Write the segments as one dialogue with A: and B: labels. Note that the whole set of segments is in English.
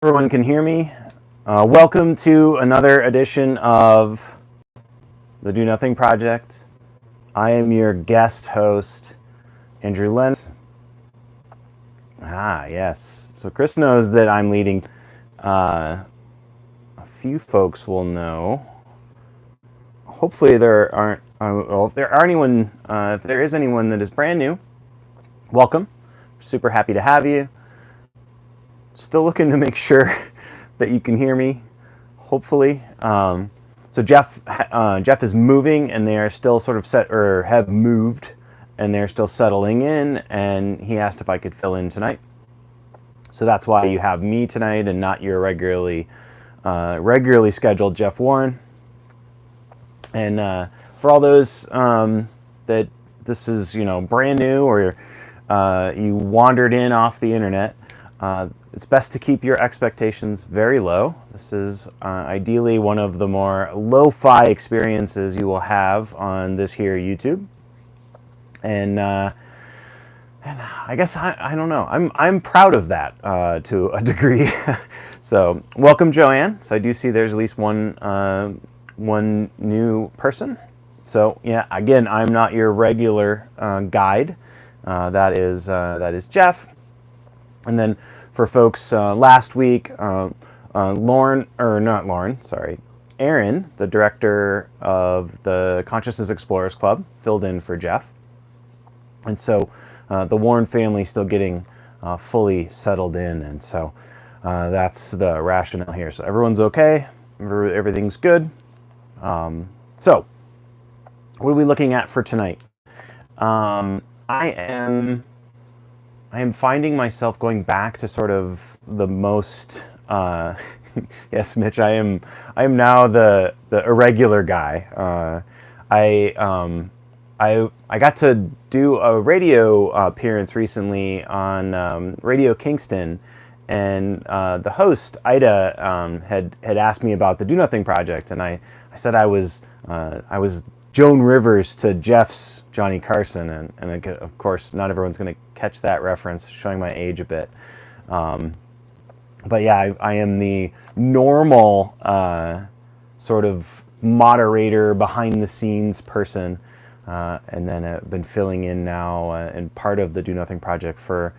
A: Everyone can hear me. Welcome to another edition of the Do Nothing Project. I am your guest host, Andrew Lenards. Yes. So Chris knows that I'm leading. A few folks will know. Hopefully there aren't. Well, if there is anyone that is brand new, welcome. Super happy to have you. Still looking to make sure that you can hear me, hopefully. So Jeff is moving, and they are still sort of have moved, and they're still settling in, and he asked if I could fill in tonight. So that's why you have me tonight and not your regularly scheduled Jeff Warren. And for all those that this is brand new, or you wandered in off the internet, it's best to keep your expectations very low. This is ideally one of the more lo-fi experiences you will have on this here YouTube. And I guess I don't know. I'm proud of that to a degree. So welcome, Joanne. So I do see there's at least one new person. So yeah, again, I'm not your regular guide. That is Jeff. And then for folks last week, Aaron, the director of the Consciousness Explorers Club, filled in for Jeff. And so the Warren family still getting fully settled in, and so that's the rationale here. So everyone's okay, everything's good. So what are we looking at for tonight? I am finding myself going back to sort of the most yes, Mitch, I am now the irregular guy. I got to do a radio appearance recently on Radio Kingston, and the host Ida had asked me about the Do Nothing Project, and I said I was Joan Rivers to Jeff's Johnny Carson, and of course not everyone's going to catch that reference, showing my age a bit. But yeah, I am the normal sort of moderator, behind the scenes person, and then I've been filling in now and part of the Do Nothing Project for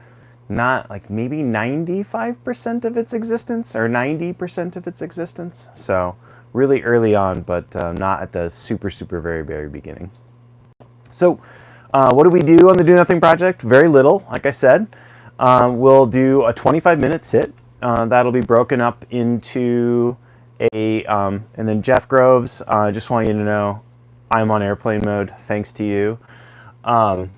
A: not like maybe 95% of its existence or 90% of its existence. So really early on, but not at the super very, very beginning. So what do we do on the Do Nothing Project? Very little, like I said. We'll do a 25-minute sit. That'll be broken up into and then Jeff Groves, I just want you to know I'm on airplane mode, thanks to you. But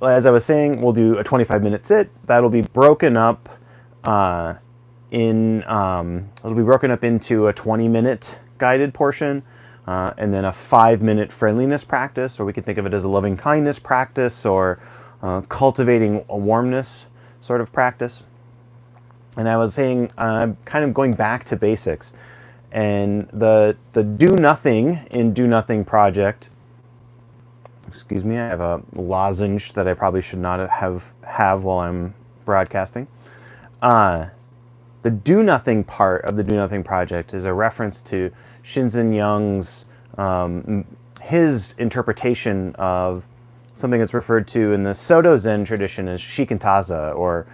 A: as I was saying, we'll do a 25-minute sit. That'll be broken up into a 20-minute guided portion, and then a 5-minute friendliness practice, or we could think of it as a loving kindness practice, or cultivating a warmness sort of practice. And I was saying, I'm kind of going back to basics, and the Do Nothing in Do Nothing Project. Excuse me, I have a lozenge that I probably should not have while I'm broadcasting. The Do Nothing part of the Do Nothing Project is a reference to Shinzen Young's his interpretation of something that's referred to in the Soto Zen tradition as shikantaza, or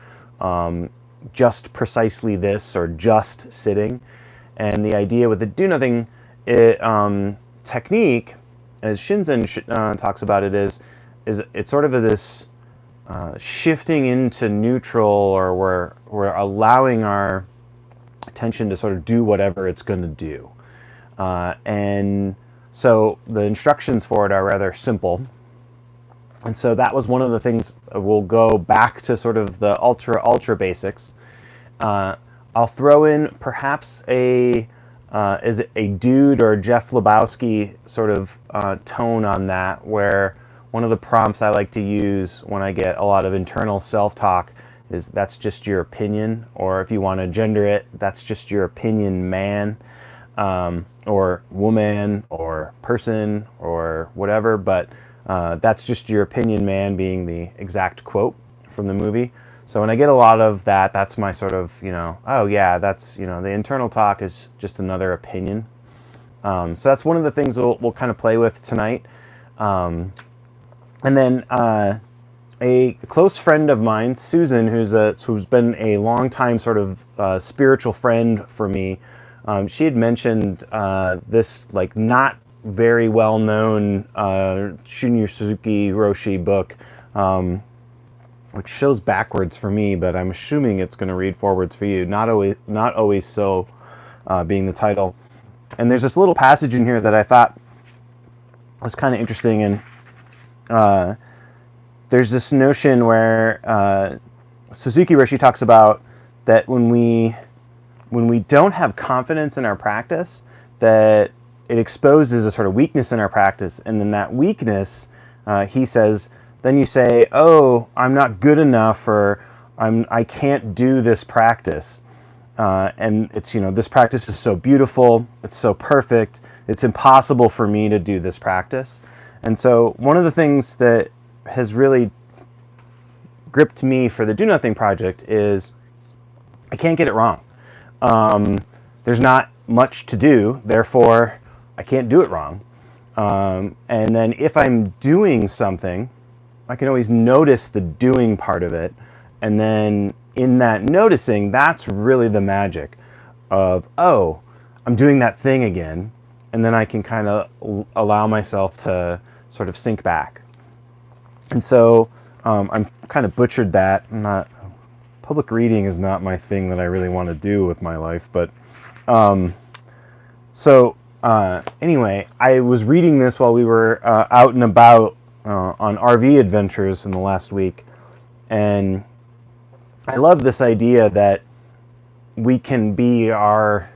A: just precisely this, or just sitting. And the idea with the Do Nothing technique, as Shinzen talks about it, is it's sort of this shifting into neutral, or we're allowing our attention to sort of do whatever it's going to do. And so the instructions for it are rather simple. And so that was one of the things. We'll go back to sort of the ultra basics. I'll throw in perhaps a Dude or Jeff Lebowski sort of tone on that, where one of the prompts I like to use when I get a lot of internal self-talk is, that's just your opinion, or if you want to gender it, that's just your opinion, man, or woman, or person, or whatever, but that's just your opinion, man, being the exact quote from the movie. So when I get a lot of that, that's my sort of, oh yeah, that's, the internal talk is just another opinion. So that's one of the things we'll kind of play with tonight. And then a close friend of mine, Susan, who's been a long time sort of spiritual friend for me, she had mentioned this like not very well known Shunryu Suzuki Roshi book, which shows backwards for me, but I'm assuming it's going to read forwards for you. Not always so, being the title. And there's this little passage in here that I thought was kind of interesting, and there's this notion where Suzuki Roshi talks about that when we don't have confidence in our practice, that it exposes a sort of weakness in our practice, and then that weakness, he says, then you say, oh, I'm not good enough, or I can't do this practice. And it's, this practice is so beautiful, it's so perfect, it's impossible for me to do this practice. And so one of the things that has really gripped me for the Do Nothing project is I can't get it wrong. There's not much to do, therefore I can't do it wrong. And then if I'm doing something, I can always notice the doing part of it, and then in that noticing, that's really the magic of, oh, I'm doing that thing again, and then I can kind of allow myself to sort of sink back. And so I'm kind of butchered that. Public reading is not my thing that I really want to do with my life, but anyway, I was reading this while we were out and about on RV adventures in the last week, and I love this idea that we can be our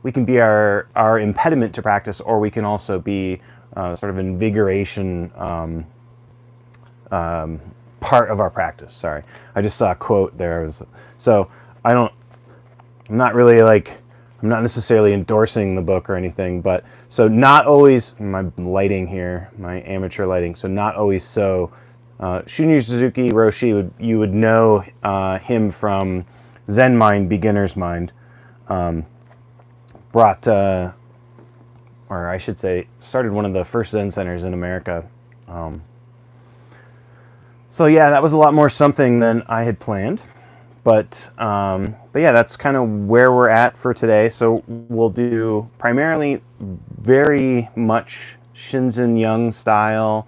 A: impediment to practice, or we can also be sort of invigoration part of our practice. Sorry, I just saw a quote there. I'm not necessarily endorsing the book or anything, but so not always, my lighting here, my amateur lighting, so not always so. Shunryu Suzuki Roshi, you would know him from Zen Mind, Beginner's Mind. Brought, or I should say, started one of the first Zen centers in America. So yeah, that was a lot more something than I had planned. But yeah, that's kind of where we're at for today. So we'll do primarily very much Shinzen Young style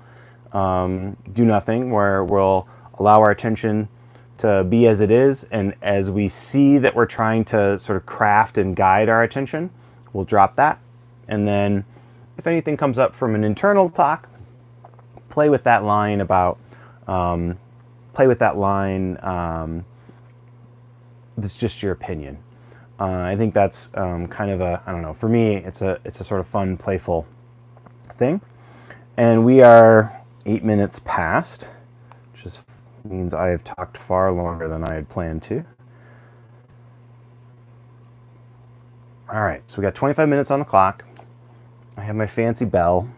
A: do nothing, where we'll allow our attention to be as it is, and as we see that we're trying to sort of craft and guide our attention, we'll drop that. And then if anything comes up from an internal talk, play with that line about it's just your opinion. I think that's kind of a, I don't know, for me it's a sort of fun, playful thing. And we are 8 minutes past, which just means I have talked far longer than I had planned to. All right, so we got 25 minutes on the clock. I have my fancy bell.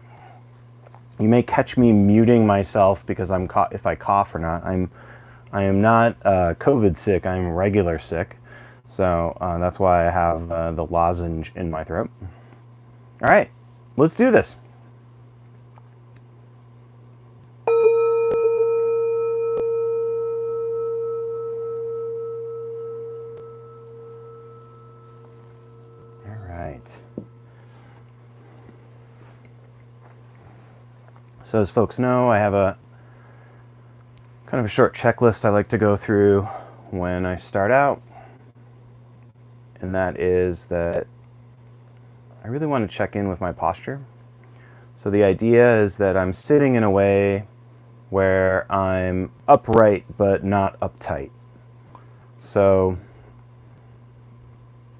A: You may catch me muting myself because if I cough or not. I am not COVID sick, I'm regular sick. So that's why I have the lozenge in my throat. All right, let's do this. So as folks know, I have a kind of a short checklist I like to go through when I start out. And that is that I really want to check in with my posture. So the idea is that I'm sitting in a way where I'm upright but not uptight. So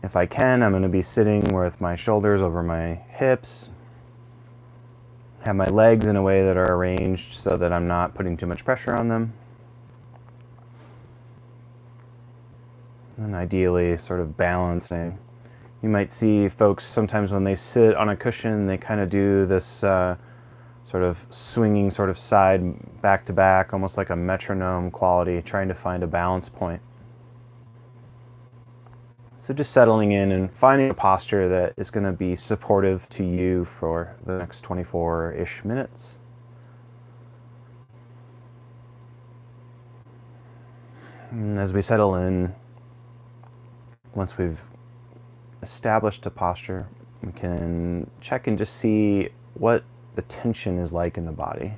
A: if I can, I'm going to be sitting with my shoulders over my hips, have my legs in a way that are arranged so that I'm not putting too much pressure on them. And ideally sort of balancing. You might see folks sometimes when they sit on a cushion, they kind of do this sort of swinging sort of side back to back, almost like a metronome quality, trying to find a balance point. So just settling in and finding a posture that is going to be supportive to you for the next 24-ish minutes. And as we settle in, once we've established a posture, we can check and just see what the tension is like in the body.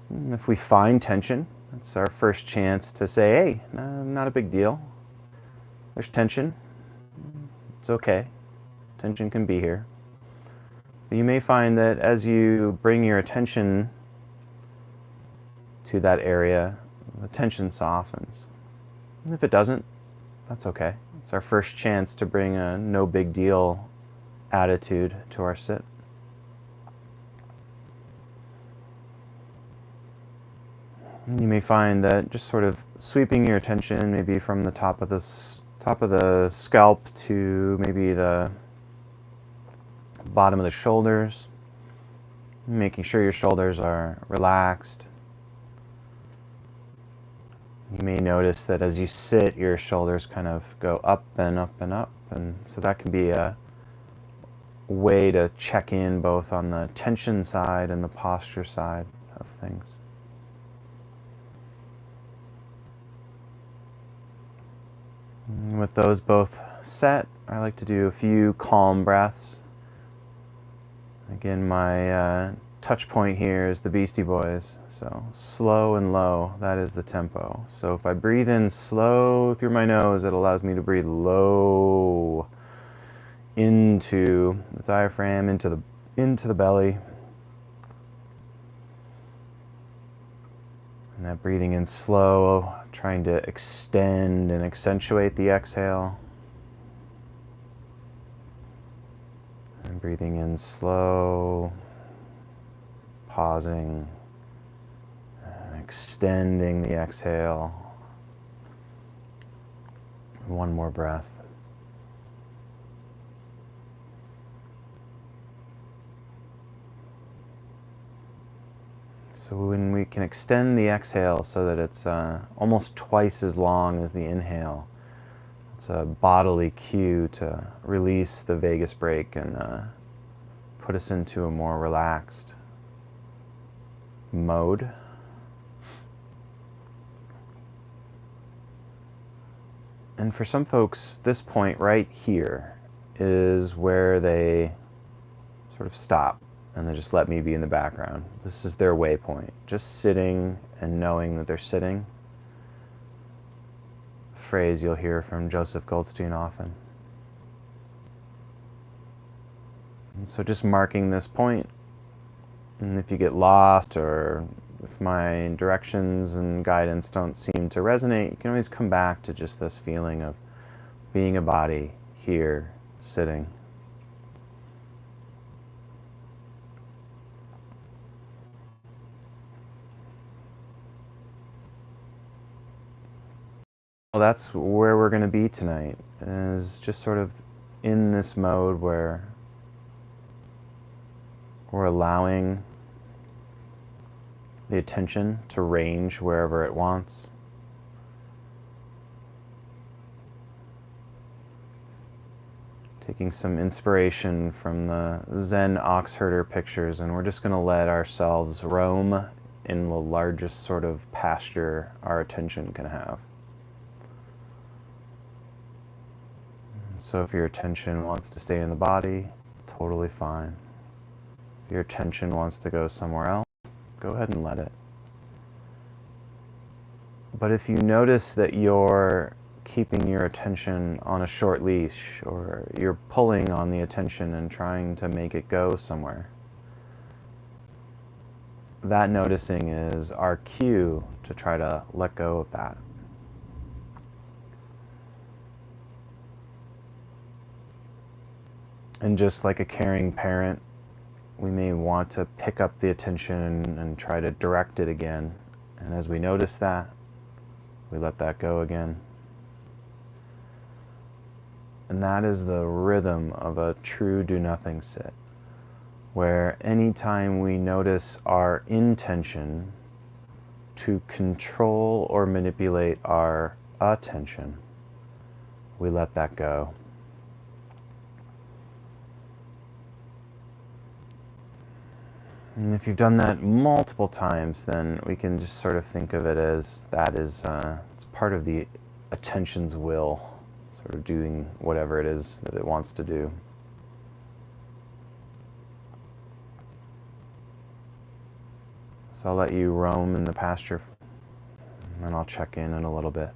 A: And if we find tension, that's our first chance to say, hey, not a big deal. There's tension. It's okay. Tension can be here. But you may find that as you bring your attention to that area, the tension softens. And if it doesn't, that's okay. It's our first chance to bring a no big deal attitude to our sit. And you may find that just sort of sweeping your attention maybe from the top of the scalp to maybe the bottom of the shoulders, making sure your shoulders are relaxed. You may notice that as you sit, your shoulders kind of go up and up and up, and so that can be a way to check in both on the tension side and the posture side of things. And with those both set, I like to do a few calm breaths. Again, my touch point here is the Beastie Boys. So slow and low, that is the tempo. So if I breathe in slow through my nose, it allows me to breathe low into the diaphragm, into the belly. And that breathing in slow, trying to extend and accentuate the exhale. And breathing in slow, pausing, and extending the exhale. One more breath. So when we can extend the exhale so that it's almost twice as long as the inhale, it's a bodily cue to release the vagus brake and put us into a more relaxed mode. And for some folks, this point right here is where they sort of stop and they just let me be in the background. This is their waypoint, just sitting and knowing that they're sitting. A phrase you'll hear from Joseph Goldstein often. And so just marking this point, and if you get lost or if my directions and guidance don't seem to resonate, you can always come back to just this feeling of being a body here, sitting. Well, that's where we're going to be tonight, is just sort of in this mode where we're allowing the attention to range wherever it wants. Taking some inspiration from the Zen ox herder pictures, and we're just going to let ourselves roam in the largest sort of pasture our attention can have. So if your attention wants to stay in the body, totally fine. If your attention wants to go somewhere else, go ahead and let it. But if you notice that you're keeping your attention on a short leash, or you're pulling on the attention and trying to make it go somewhere, that noticing is our cue to try to let go of that. And just like a caring parent, we may want to pick up the attention and try to direct it again. And as we notice that, we let that go again. And that is the rhythm of a true do-nothing sit, where anytime we notice our intention to control or manipulate our attention, we let that go. And if you've done that multiple times, then we can just sort of think of it as that is it's part of the attention's will, sort of doing whatever it is that it wants to do. So I'll let you roam in the pasture, and then I'll check in a little bit.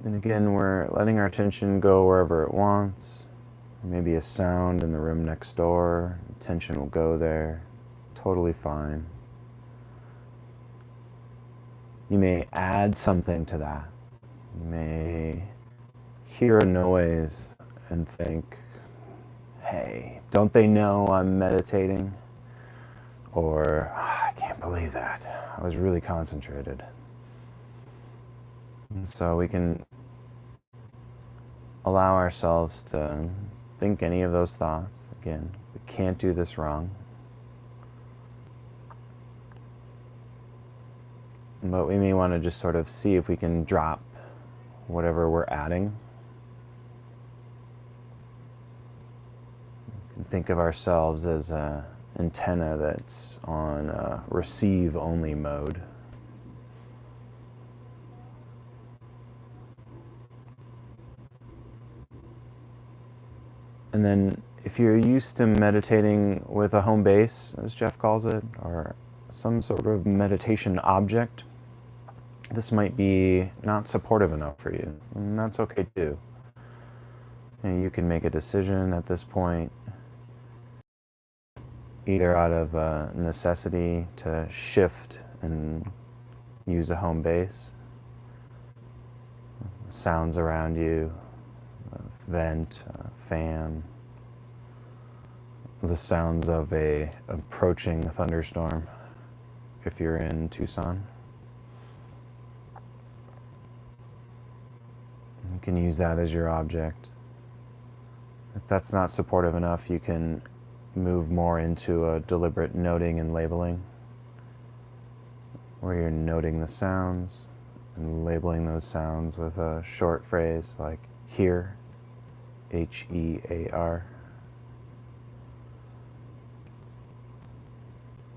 A: And again, we're letting our attention go wherever it wants. Maybe a sound in the room next door. Attention will go there. Totally fine. You may add something to that. You may hear a noise and think, hey, don't they know I'm meditating? Or, I can't believe that. I was really concentrated. And so we can allow ourselves to think any of those thoughts. Again, we can't do this wrong. But we may want to just sort of see if we can drop whatever we're adding. We can think of ourselves as an antenna that's on receive-only mode. And then if you're used to meditating with a home base, as Jeff calls it, or some sort of meditation object, this might be not supportive enough for you, and that's okay too. And you can make a decision at this point, either out of necessity to shift and use a home base, sounds around you, a vent, a fan, the sounds of a approaching thunderstorm if you're in Tucson. You can use that as your object. If that's not supportive enough, you can move more into a deliberate noting and labeling, where you're noting the sounds and labeling those sounds with a short phrase like hear, H-E-A-R.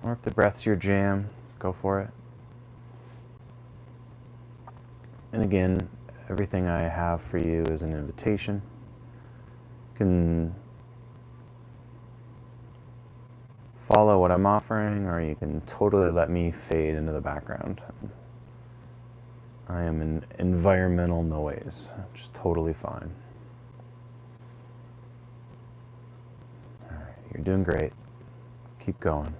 A: Or if the breath's your jam, go for it. And again, everything I have for you is an invitation. You can follow what I'm offering, or you can totally let me fade into the background. I am an environmental noise, which is totally fine. All right, you're doing great. Keep going.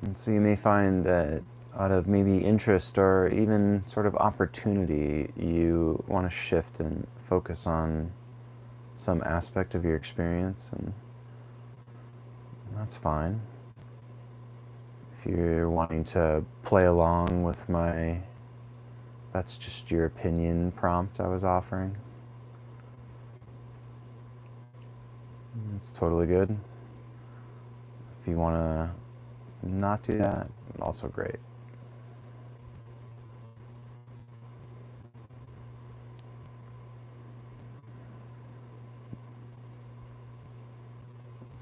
A: And so you may find that out of maybe interest or even sort of opportunity, you want to shift and focus on some aspect of your experience, and that's fine. If you're wanting to play along with my "that's just your opinion" prompt I was offering, it's totally good. If you want to not do that, also great.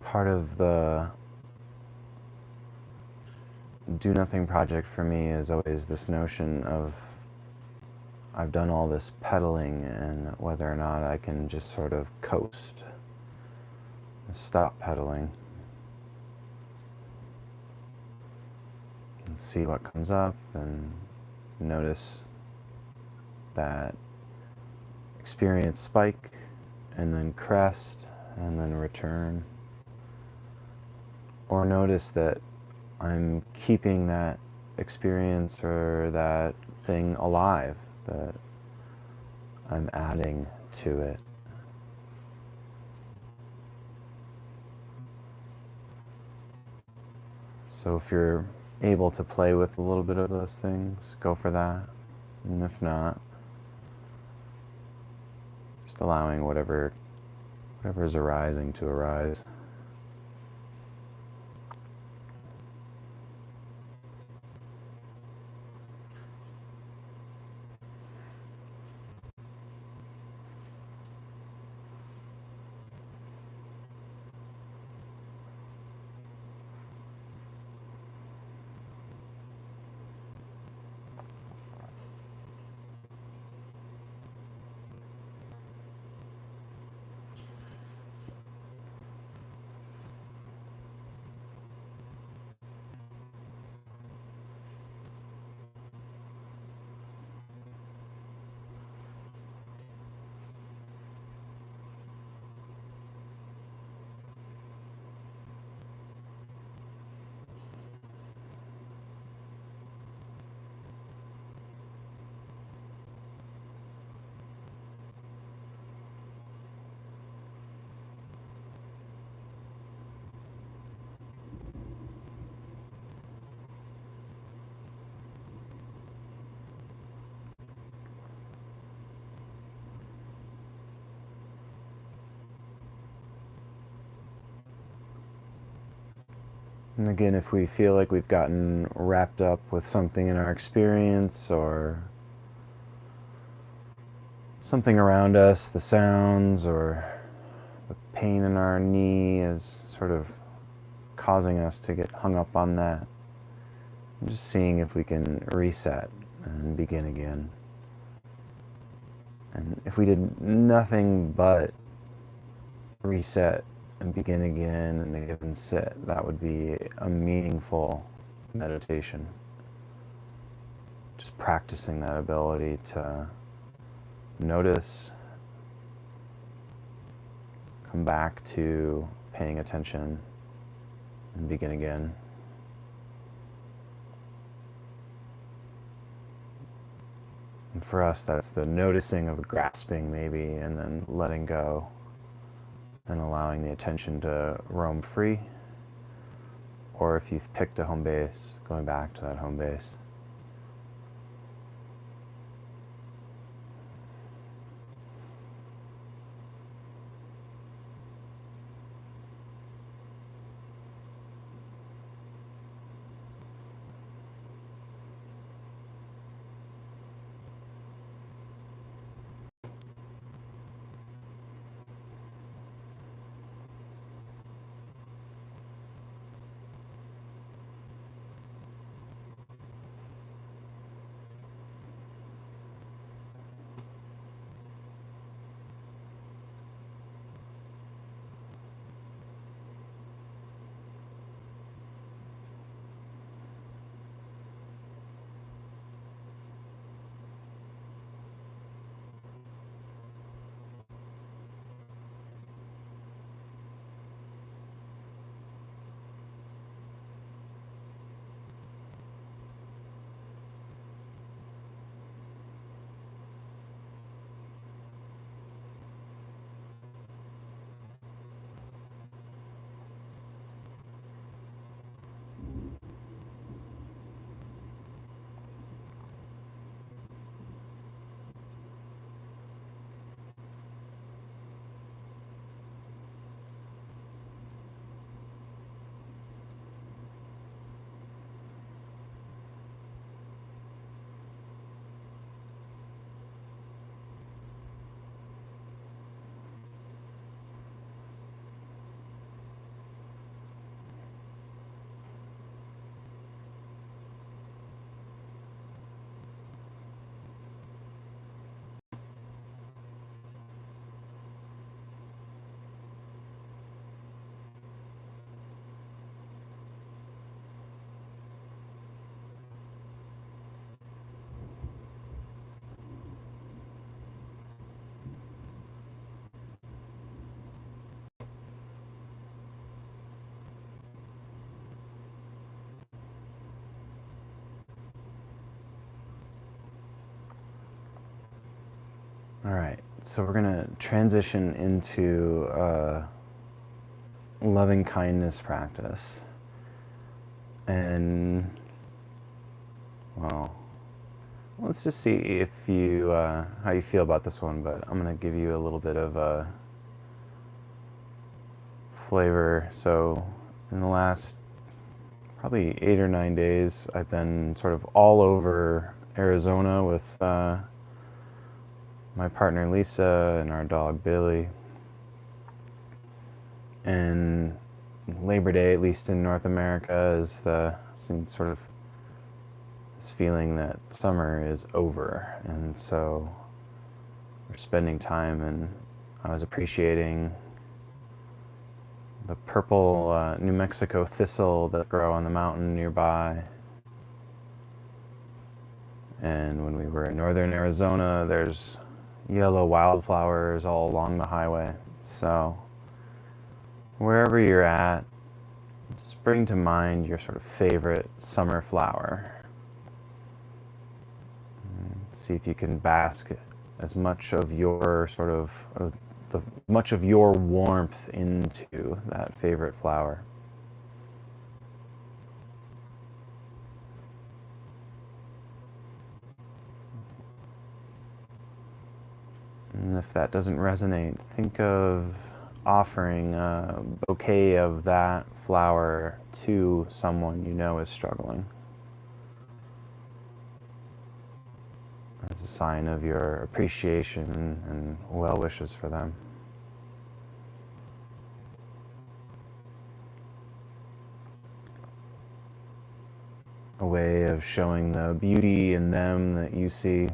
A: Part of the do nothing project for me is always this notion of I've done all this pedaling and whether or not I can just sort of coast, stop pedaling, and see what comes up and notice that experience spike and then crest and then return. Or notice that I'm keeping that experience or that thing alive, that I'm adding to it. So if you're able to play with a little bit of those things, go for that. And if not, just allowing whatever is arising to arise. And again, if we feel like we've gotten wrapped up with something in our experience or something around us, the sounds or the pain in our knee is sort of causing us to get hung up on that. I'm just seeing if we can reset and begin again. And if we did nothing but reset and begin again and again sit, that would be a meaningful meditation. Just practicing that ability to notice, come back to paying attention, and begin again. And for us, that's the noticing of grasping maybe, and then letting go, and allowing the attention to roam free. Or if you've picked a home base, going back to that home base. All right, so we're gonna transition into loving kindness practice. And, well, let's just see if you, how you feel about this one, but I'm gonna give you a little bit of a flavor. So in the last probably 8 or 9 days, I've been sort of all over Arizona with my partner Lisa and our dog Billy. And Labor Day, at least in North America, is sort of this feeling that summer is over. And so we're spending time, and I was appreciating the purple New Mexico thistle that grow on the mountain nearby. And when we were in northern Arizona, there's yellow wildflowers all along the highway. So wherever you're at, just bring to mind your sort of favorite summer flower. See if you can bask as much of your sort of much of your warmth into that favorite flower. And if that doesn't resonate, think of offering a bouquet of that flower to someone you know is struggling. As a sign of your appreciation and well wishes for them. A way of showing the beauty in them that you see.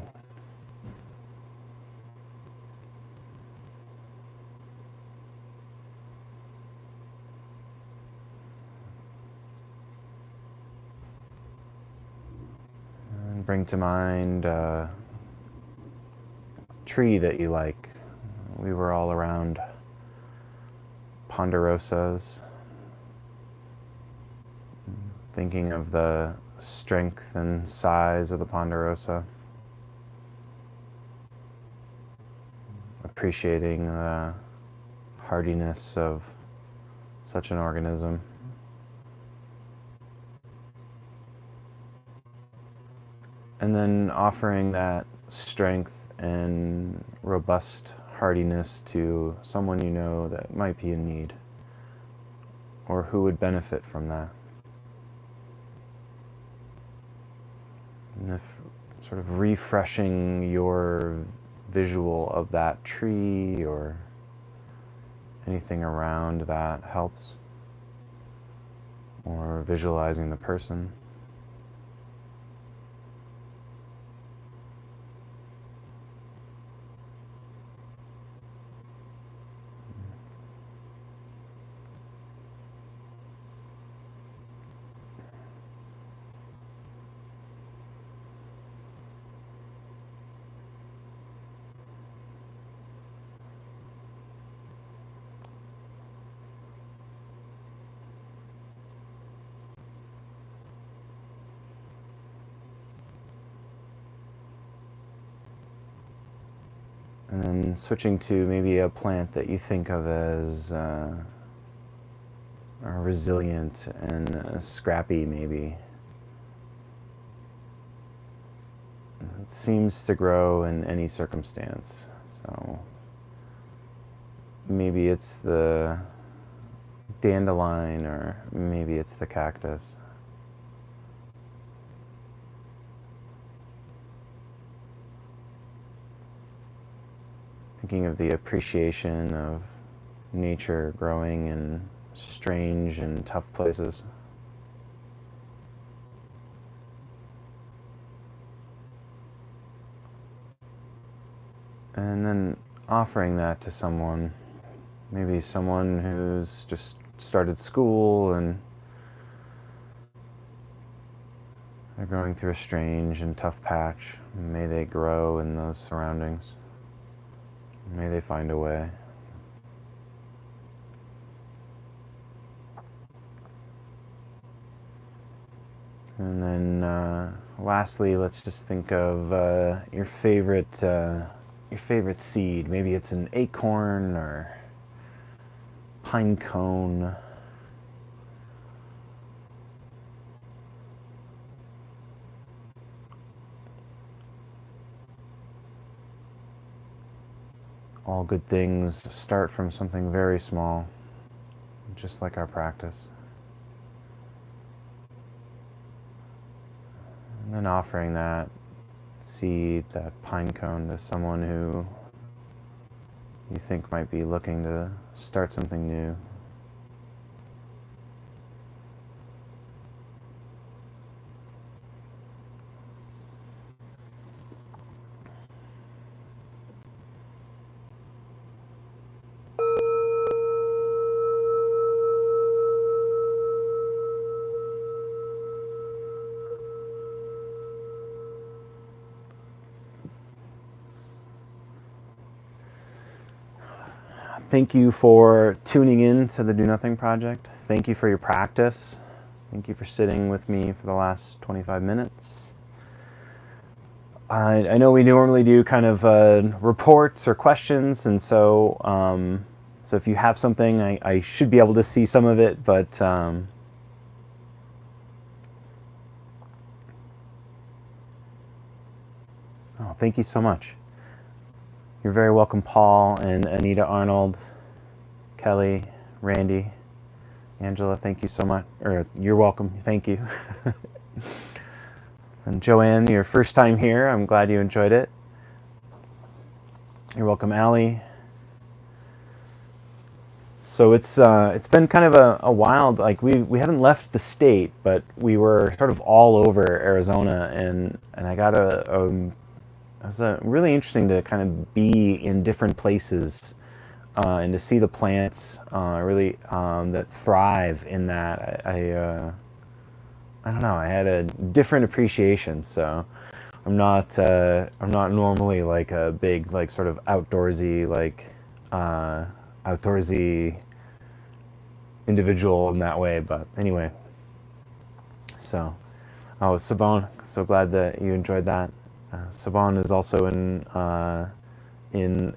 A: And bring to mind a tree that you like. We were all around ponderosas, thinking of the strength and size of the ponderosa, appreciating the hardiness of such an organism. And then offering that strength and robust hardiness to someone you know that might be in need, or who would benefit from that. And if sort of refreshing your visual of that tree or anything around that helps, or visualizing the person. And then switching to maybe a plant that you think of as resilient and scrappy, maybe. It seems to grow in any circumstance. So maybe it's the dandelion, or maybe it's the cactus. Thinking of the appreciation of nature growing in strange and tough places. And then offering that to someone, maybe someone who's just started school and they're going through a strange and tough patch. May they grow in those surroundings. May they find a way. And then lastly, let's just think of your favorite seed. Maybe it's an acorn or pine cone. All good things start from something very small, just like our practice. And then offering that seed, that pine cone, to someone who you think might be looking to start something new. Thank you for tuning in to the Do Nothing Project. Thank you for your practice. Thank you for sitting with me for the last 25 minutes. I know we normally do kind of reports or questions, and so if you have something, I should be able to see some of it, but oh, thank you so much. You're very welcome, Paul and Anita Arnold, Kelly, Randy, Angela, thank you so much. Or you're welcome. Thank you. And Joanne, your first time here. I'm glad you enjoyed it. You're welcome, Allie. So it's been kind of a wild, like we haven't left the state, but we were sort of all over Arizona, and I got it was really interesting to kind of be in different places and to see the plants really that thrive in that. I don't know. I had a different appreciation. So I'm not normally like a big like sort of outdoorsy individual in that way. But anyway, so Sabon, so glad that you enjoyed that. Sabon is also in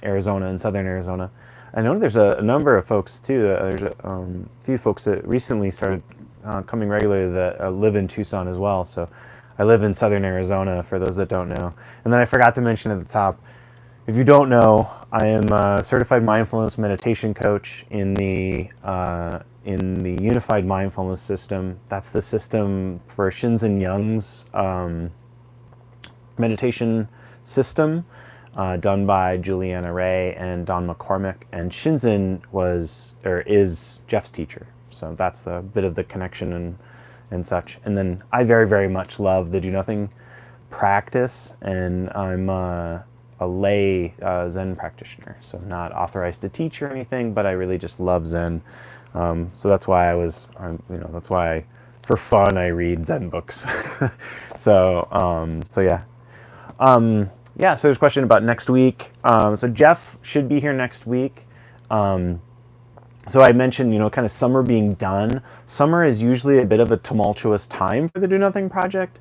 A: Arizona, in southern Arizona. I know there's a number of folks too. There's a few folks that recently started coming regularly that live in Tucson as well. So I live in southern Arizona, for those that don't know. And then I forgot to mention at the top, if you don't know, I am a certified mindfulness meditation coach in the Unified Mindfulness System. That's the system for Shinzen Young's meditation system, done by Juliana Ray and Don McCormick. And Shinzen is Jeff's teacher. So that's the bit of the connection and such. And then I very, very much love the Do Nothing practice, and I'm a lay Zen practitioner, so not authorized to teach or anything, but I really just love Zen. So that's why that's why for fun I read Zen books. So yeah. So there's a question about next week. So Jeff should be here next week. So I mentioned, kind of summer being done. Summer is usually a bit of a tumultuous time for the Do Nothing Project,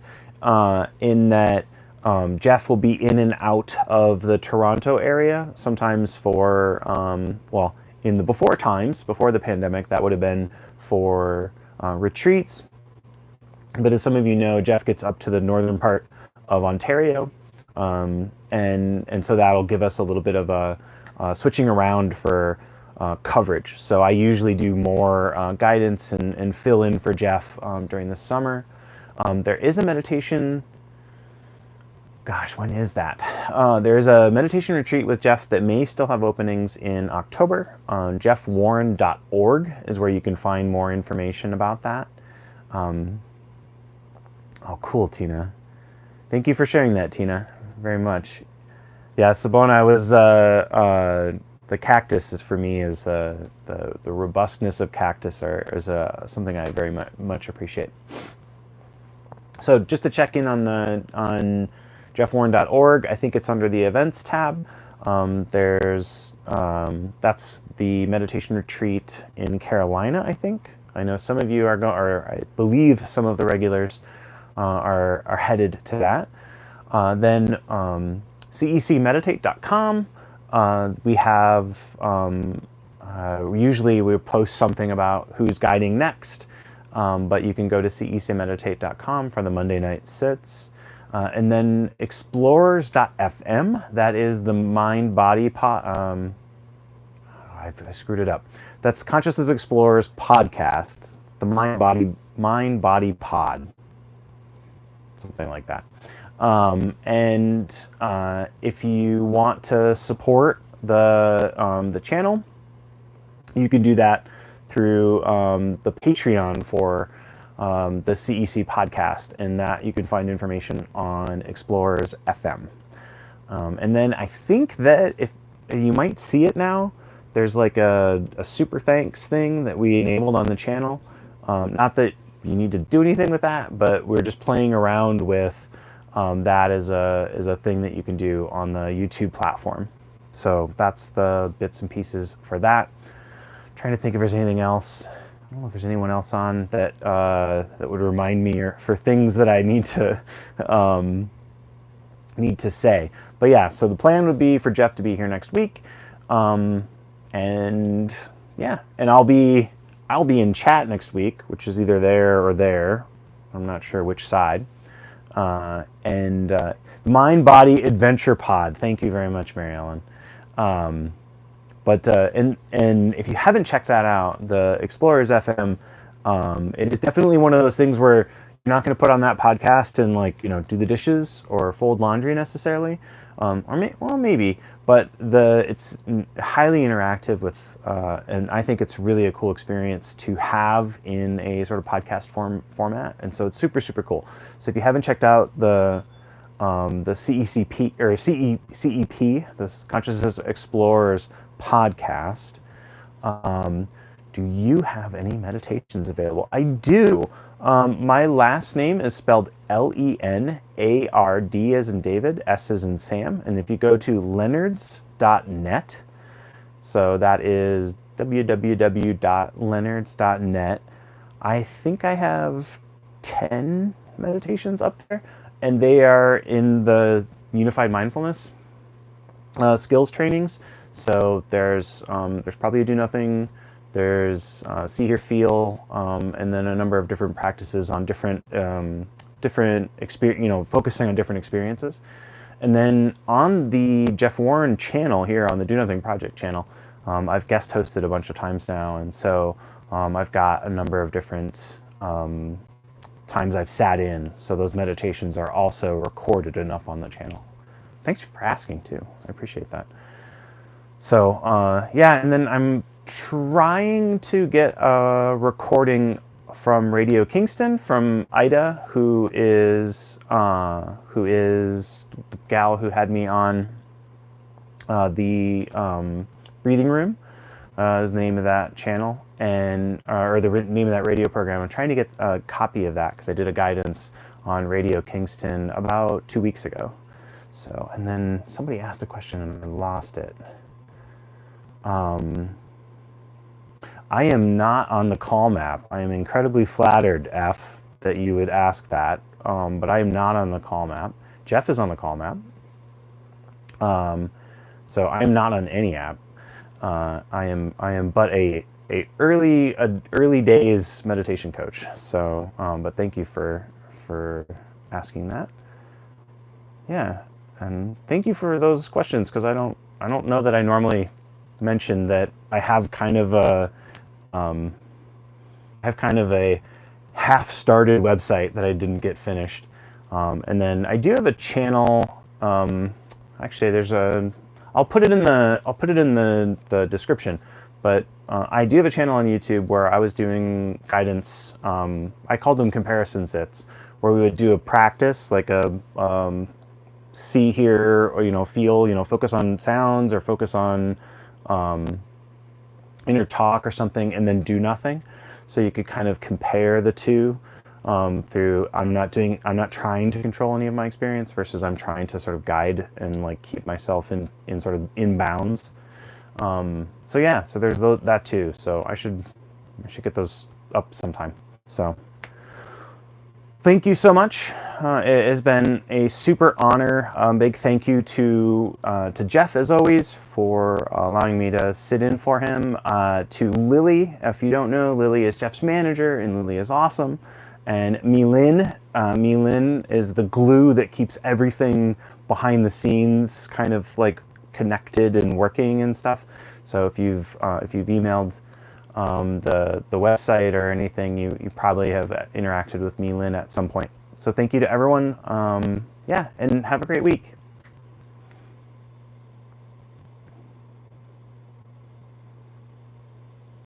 A: in that Jeff will be in and out of the Toronto area, sometimes for, in the before the pandemic, that would have been for retreats. But as some of you know, Jeff gets up to the northern part of Ontario, and so that'll give us a little bit of a switching around for coverage. So I usually do more guidance and fill in for Jeff during the summer. There is a meditation, when is that? There's a meditation retreat with Jeff that may still have openings in October. jeffwarren.org is where you can find more information about that. Oh, cool, Tina. Thank you for sharing that, Tina, very much. Yeah, Sabona, the cactus is, for me, is the robustness of cactus is something I very much appreciate. So just to check in on jeffwarren.org, I think it's under the events tab. That's the meditation retreat in Carolina, I think. I know some of you or I believe some of the regulars are headed to that. Then cecmeditate.com. We have, usually we post something about who's guiding next, but you can go to cecmeditate.com for the Monday night sits. And then explorers.fm, that is the mind-body pod, I screwed it up. That's Consciousness Explorers podcast. It's the mind-body pod, something like that. And if you want to support the channel, you can do that through the Patreon for the CEC podcast, and that you can find information on Explorers FM. And then I think that if you might see it now, there's like a super thanks thing that we enabled on the channel. Not that you need to do anything with that, but we're just playing around with that as a thing that you can do on the YouTube platform. So that's the bits and pieces for that. Trying to think if there's anything else. I don't know if there's anyone else on that that would remind me or for things that I need to say. But yeah, so the plan would be for Jeff to be here next week, and I'll be in chat next week, which is either there or there. I'm not sure which side. And Mind Body Adventure Pod. Thank you very much, Mary Ellen. But and if you haven't checked that out, the Explorers FM, it is definitely one of those things where you're not going to put on that podcast and like do the dishes or fold laundry necessarily, well maybe, but it's highly interactive with, and I think it's really a cool experience to have in a sort of podcast format, and so it's super super cool. So if you haven't checked out the CECP or CEP, the Consciousness Explorers podcast, do you have any meditations available? I do. My last name is spelled Lenard as in David, S as in Sam. And if you go to lenards.net, so that is www.lenards.net, I think I have 10 meditations up there, and they are in the Unified Mindfulness skills trainings. So there's probably a do nothing, there's see, hear, feel, and then a number of different practices on different experience, focusing on different experiences. And then on the Jeff Warren channel here on the Do Nothing Project channel, I've guest hosted a bunch of times now, and so I've got a number of different times I've sat in. So those meditations are also recorded and up on the channel. Thanks for asking too. I appreciate that. So yeah, and then I'm trying to get a recording from Radio Kingston from Ida, who is the gal who had me on the Breathing Room, is the name of that channel, and or the name of that radio program. I'm trying to get a copy of that because I did a guidance on Radio Kingston about 2 weeks ago. So, and then somebody asked a question and I lost it. I am not on the call map. I am incredibly flattered, F, that you would ask that, but I am not on the call map. Jeff is on the call map. So I am not on any app. I am but a early days meditation coach. So, but thank you for asking that. Yeah, and thank you for those questions, because I don't know that I normally mention that I have kind of a half-started website that I didn't get finished, and then I do have a channel. Actually, I'll put it in the description. But I do have a channel on YouTube where I was doing guidance. I called them comparison sits, where we would do a practice like a see, hear, or feel, focus on sounds or focus on inner talk or something, and then do nothing. So you could kind of compare the two through I'm not trying to control any of my experience versus I'm trying to sort of guide and like keep myself in sort of in bounds. So yeah, so there's that too. So I should get those up sometime. So thank you so much. It has been a super honor. Big thank you to Jeff, as always, for allowing me to sit in for him. To Lily, if you don't know, Lily is Jeff's manager, and Lily is awesome. And Milin is the glue that keeps everything behind the scenes kind of like connected and working and stuff. So if you've emailed the website or anything, you probably have interacted with Milin at some point. So thank you to everyone. Yeah, and have a great week.